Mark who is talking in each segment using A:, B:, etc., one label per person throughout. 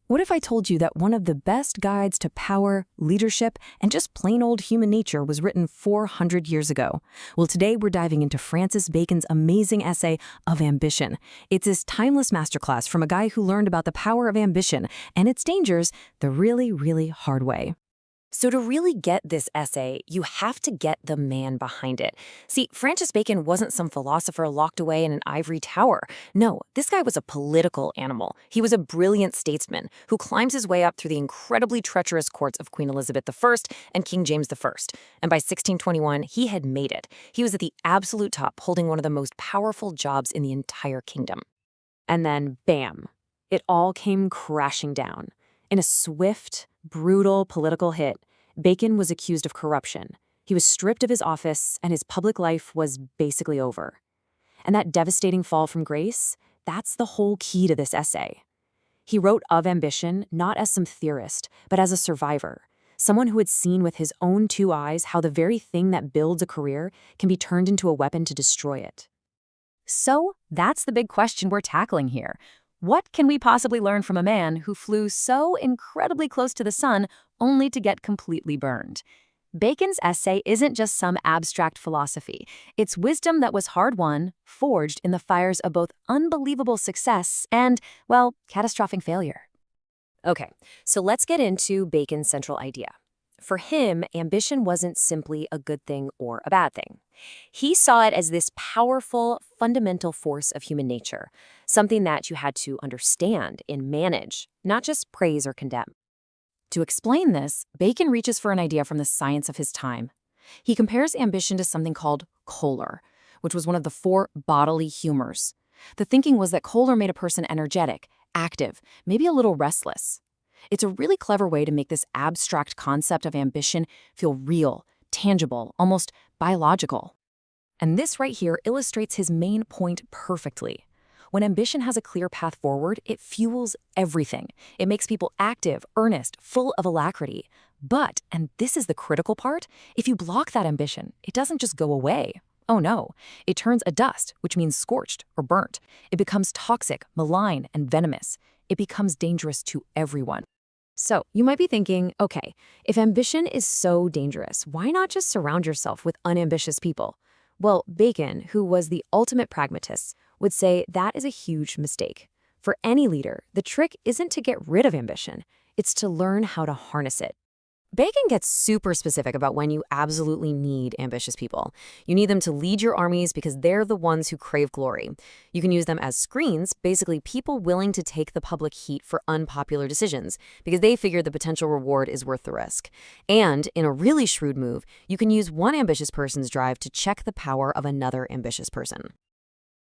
A: What if I told you that one of the best guides to power, leadership, and just plain old human nature was written 400 years ago? Well, today we're diving into Francis Bacon's amazing essay of ambition. It's this timeless masterclass from a guy who learned about the power of ambition and its dangers the really, really hard way. So to really get this essay, you have to get the man behind it. See, Francis Bacon wasn't some philosopher locked away in an ivory tower. No, this guy was a political animal. He was a brilliant statesman who climbs his way up through the incredibly treacherous courts of Queen Elizabeth I and King James I. And by 1621, he had made it. He was at the absolute top, holding one of the most powerful jobs in the entire kingdom. And then, bam, it all came crashing down. In a swift, brutal political hit, Bacon was accused of corruption. He was stripped of his office, and his public life was basically over. And that devastating fall from grace, that's the whole key to this essay. He wrote of ambition not as some theorist, but as a survivor, someone who had seen with his own two eyes how the very thing that builds a career can be turned into a weapon to destroy it. So that's the big question we're tackling here. What can we possibly learn from a man who flew so incredibly close to the sun only to get completely burned? Bacon's essay isn't just some abstract philosophy. It's wisdom that was hard-won, forged in the fires of both unbelievable success and, well, catastrophic failure. Okay, so let's get into Bacon's central idea. For him, ambition wasn't simply a good thing or a bad thing. He saw it as this powerful, fundamental force of human nature, something that you had to understand and manage, not just praise or condemn. To explain this, Bacon reaches for an idea from the science of his time. He compares ambition to something called choler, which was one of the 4 bodily humors. The thinking was that choler made a person energetic, active, maybe a little restless. It's a really clever way to make this abstract concept of ambition feel real, tangible, almost biological. And this right here illustrates his main point perfectly. When ambition has a clear path forward, it fuels everything. It makes people active, earnest, full of alacrity. But, and this is the critical part, if you block that ambition, it doesn't just go away. Oh no, it turns adust, which means scorched or burnt. It becomes toxic, malign, and venomous. It becomes dangerous to everyone. So, you might be thinking, okay, if ambition is so dangerous, why not just surround yourself with unambitious people? Well, Bacon, who was the ultimate pragmatist, would say that is a huge mistake. For any leader, the trick isn't to get rid of ambition, it's to learn how to harness it. Bacon gets super specific about when you absolutely need ambitious people. You need them to lead your armies because they're the ones who crave glory. You can use them as screens, basically people willing to take the public heat for unpopular decisions because they figure the potential reward is worth the risk. And in a really shrewd move, you can use one ambitious person's drive to check the power of another ambitious person.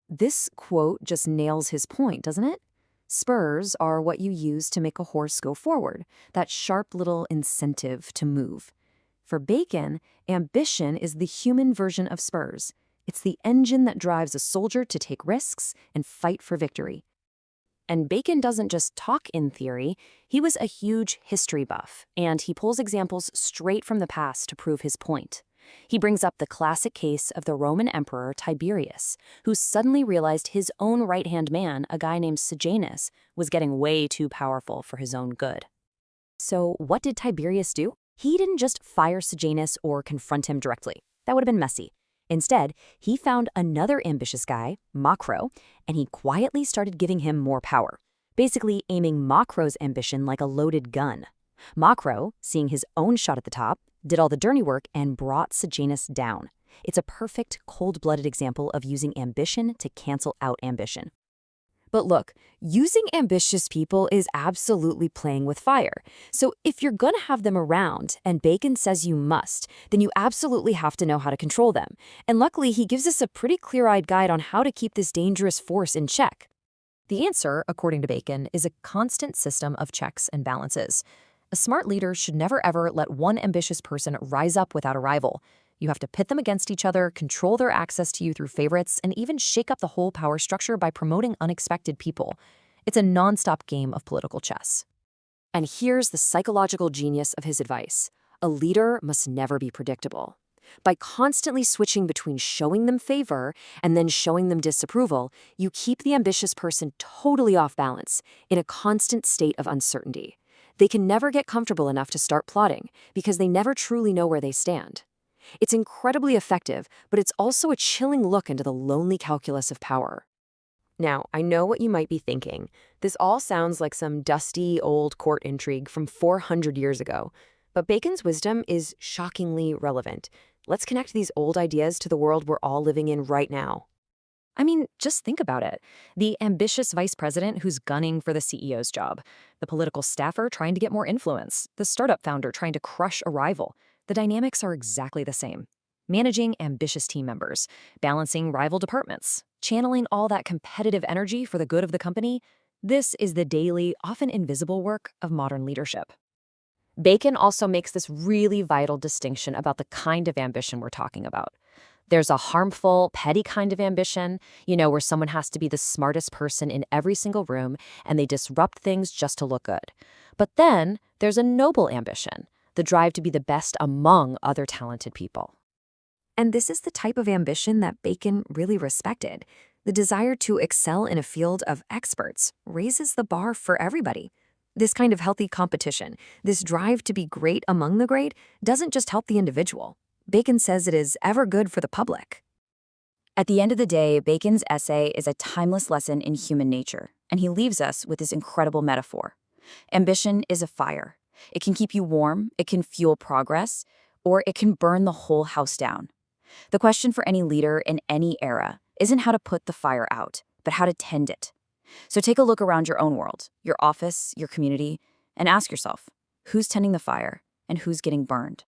A: This quote just nails his point, doesn't it? Spurs are what you use to make a horse go forward, that sharp little incentive to move. For Bacon, ambition is the human version of spurs. It's the engine that drives a soldier to take risks and fight for victory. And Bacon doesn't just talk in theory, he was a huge history buff, and he pulls examples straight from the past to prove his point. He brings up the classic case of the Roman emperor Tiberius, who suddenly realized his own right-hand man, a guy named Sejanus, was getting way too powerful for his own good. So what did Tiberius do? He didn't just fire Sejanus or confront him directly. That would have been messy. Instead, he found another ambitious guy, Macro, and he quietly started giving him more power, basically aiming Macro's ambition like a loaded gun. Macro, seeing his own shot at the top, did all the dirty work and brought Sejanus down. It's a perfect, cold-blooded example of using ambition to cancel out ambition. But look, using ambitious people is absolutely playing with fire. So if you're gonna have them around, and Bacon says you must, then you absolutely have to know how to control them. And luckily, he gives us a pretty clear-eyed guide on how to keep this dangerous force in check. The answer, according to Bacon, is a constant system of checks and balances. A smart leader should never ever let one ambitious person rise up without a rival. You have to pit them against each other, control their access to you through favorites, and even shake up the whole power structure by promoting unexpected people. It's a nonstop game of political chess. And here's the psychological genius of his advice. A leader must never be predictable. By constantly switching between showing them favor and then showing them disapproval, you keep the ambitious person totally off balance, in a constant state of uncertainty. They can never get comfortable enough to start plotting because they never truly know where they stand. It's incredibly effective, but it's also a chilling look into the lonely calculus of power. Now, I know what you might be thinking. This all sounds like some dusty old court intrigue from 400 years ago. But Bacon's wisdom is shockingly relevant. Let's connect these old ideas to the world we're all living in right now. I mean, just think about it. The ambitious vice president who's gunning for the CEO's job, the political staffer trying to get more influence, the startup founder trying to crush a rival. The dynamics are exactly the same. Managing ambitious team members, balancing rival departments, channeling all that competitive energy for the good of the company. This is the daily, often invisible work of modern leadership. Bacon also makes this really vital distinction about the kind of ambition we're talking about. There's a harmful, petty kind of ambition, where someone has to be the smartest person in every single room and they disrupt things just to look good. But then there's a noble ambition, the drive to be the best among other talented people. And this is the type of ambition that Bacon really respected. The desire to excel in a field of experts raises the bar for everybody. This kind of healthy competition, this drive to be great among the great, doesn't just help the individual. Bacon says it is ever good for the public. At the end of the day, Bacon's essay is a timeless lesson in human nature, and he leaves us with this incredible metaphor. Ambition is a fire. It can keep you warm, it can fuel progress, or it can burn the whole house down. The question for any leader in any era isn't how to put the fire out, but how to tend it. So take a look around your own world, your office, your community, and ask yourself, who's tending the fire and who's getting burned?